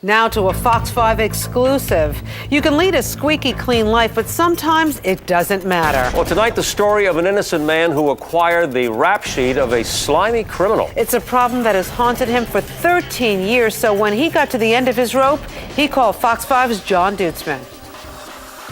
Now to a Fox 5 exclusive. You can lead a squeaky clean life, but sometimes it doesn't matter. Well, tonight, the story of an innocent man who acquired the rap sheet of a slimy criminal. It's a problem that has haunted him for 13 years, so when he got to the end of his rope, he called Fox 5's John Dutzman.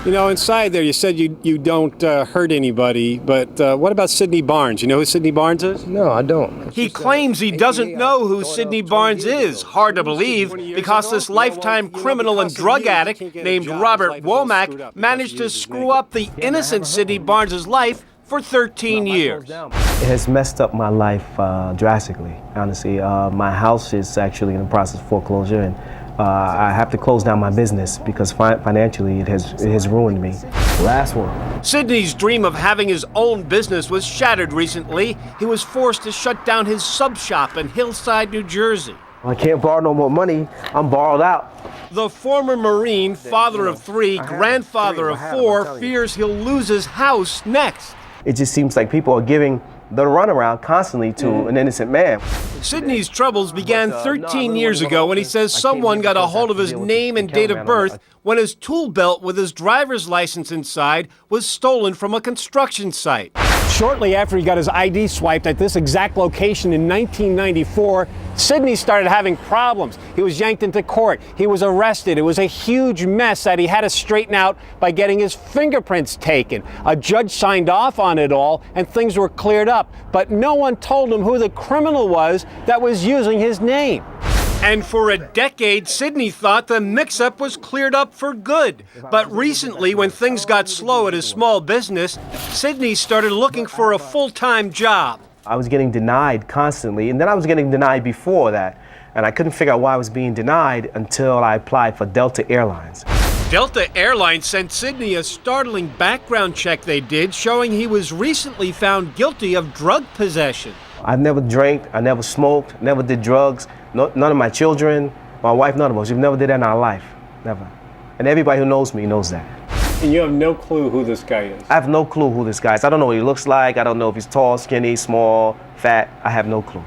You know, inside there, you said you don't hurt anybody, but what about Sidney Barnes? You know who Sidney Barnes is? No, I don't. He claims he doesn't know who Sidney Barnes is. Hard to believe, because this lifetime criminal and drug addict named Robert Womack managed to screw up the innocent Sidney Barnes' life for 13 years. It has messed up my life drastically, honestly. My house is actually in the process of foreclosure, and I have to close down my business because financially it has ruined me. Last one. Sidney's dream of having his own business was shattered recently. He was forced to shut down his sub shop in Hillside, New Jersey. I can't borrow no more money. I'm borrowed out. The former Marine, father of three, grandfather of four, fears he'll lose his house next. It just seems like people are giving the runaround constantly to an innocent man. Sidney's troubles began 13 years ago when he says someone got a hold of his name and date of birth when his tool belt with his driver's license inside was stolen from a construction site. Shortly after he got his ID swiped at this exact location in 1994, Sidney started having problems. He was yanked into court. He was arrested. It was a huge mess that he had to straighten out by getting his fingerprints taken. A judge signed off on it all, and things were cleared up. But no one told him who the criminal was that was using his name. And for a decade, Sidney thought the mix-up was cleared up for good. But recently, when things got slow at his small business, Sidney started looking for a full-time job. I was getting denied constantly, and then I was getting denied before that. And I couldn't figure out why I was being denied until I applied for Delta Airlines. Delta Airlines sent Sidney a startling background check they did, showing he was recently found guilty of drug possession. I never drank, I never smoked, never did drugs. None of my children, my wife, none of us. We've never did that in our life, never. And everybody who knows me knows that. And you have no clue who this guy is? I have no clue who this guy is. I don't know what he looks like. I don't know if he's tall, skinny, small, fat. I have no clue.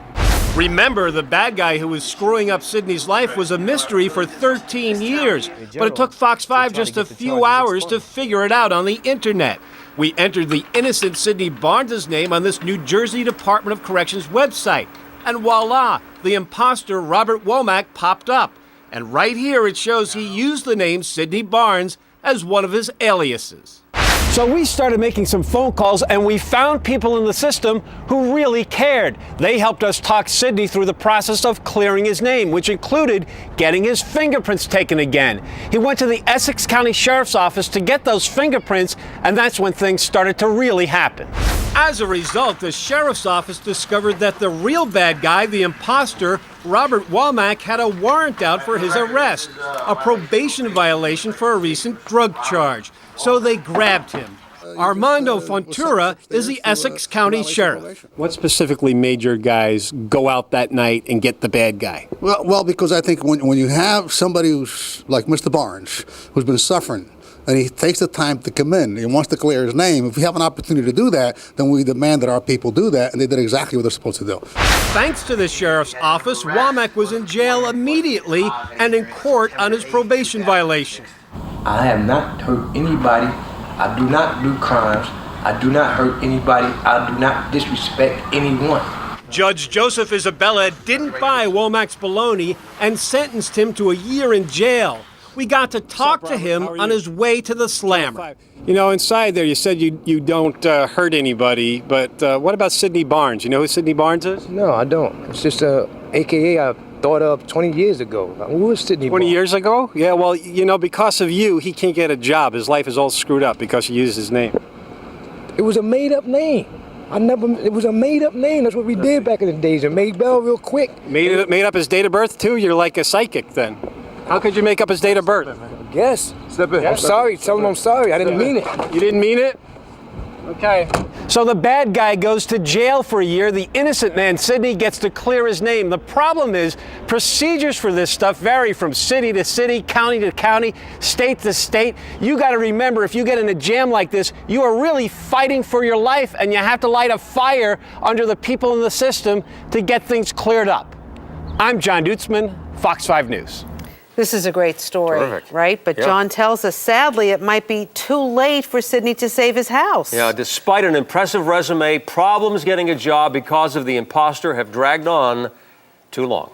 Remember, the bad guy who was screwing up Sidney's life was a mystery for 13 years. But it took Fox 5 just a few hours to figure it out on the internet. We entered the innocent Sidney Barnes' name on this New Jersey Department of Corrections website. And voila, the imposter Robert Womack popped up. And right here it shows he used the name Sidney Barnes as one of his aliases. So we started making some phone calls, and we found people in the system who really cared. They helped us talk Sidney through the process of clearing his name, which included getting his fingerprints taken again. He went to the Essex County Sheriff's Office to get those fingerprints, and that's when things started to really happen. As a result, the sheriff's office discovered that the real bad guy, the imposter, Robert Womack, had a warrant out for his arrest, a probation violation for a recent drug charge. So they grabbed him. Armando Fontura is the Essex County Sheriff. What specifically made your guys go out that night and get the bad guy? Well, because I think when you have somebody who's like Mr. Barnes, who's been suffering, and he takes the time to come in, he wants to clear his name. If we have an opportunity to do that, then we demand that our people do that, and they did exactly what they're supposed to do. Thanks to the sheriff's office, Womack was in jail immediately and in court on his probation violation. I have not hurt anybody. I do not do crimes. I do not hurt anybody. I do not disrespect anyone. Judge Joseph Isabella didn't buy Womack's baloney and sentenced him to a year in jail. We got to talk to him on his way to the slammer. You know, inside there, you said you don't hurt anybody, but what about Sidney Barnes? You know who Sidney Barnes is? No, I don't. It's just a AKA I thought of 20 years ago. Who was Sidney Barnes? 20 years ago? Yeah, well, you know, because of you, he can't get a job. His life is all screwed up because you used his name. It was a made-up name. It was a made-up name. That's what we did back in the days. And made Bell real quick. Made up his date of birth, too? You're like a psychic, then. How could you make up his date of birth? I guess. I'm sorry. Tell him I'm sorry. I didn't mean it. You didn't mean it? Okay. So the bad guy goes to jail for a year. The innocent man, Sidney, gets to clear his name. The problem is procedures for this stuff vary from city to city, county to county, state to state. You got to remember, if you get in a jam like this, you are really fighting for your life, and you have to light a fire under the people in the system to get things cleared up. I'm John Dutzman, Fox 5 News. This is a great story, Terrific. right? But Yeah. John tells us, sadly, it might be too late for Sidney to save his house. Yeah, despite an impressive resume, problems getting a job because of the imposter have dragged on too long.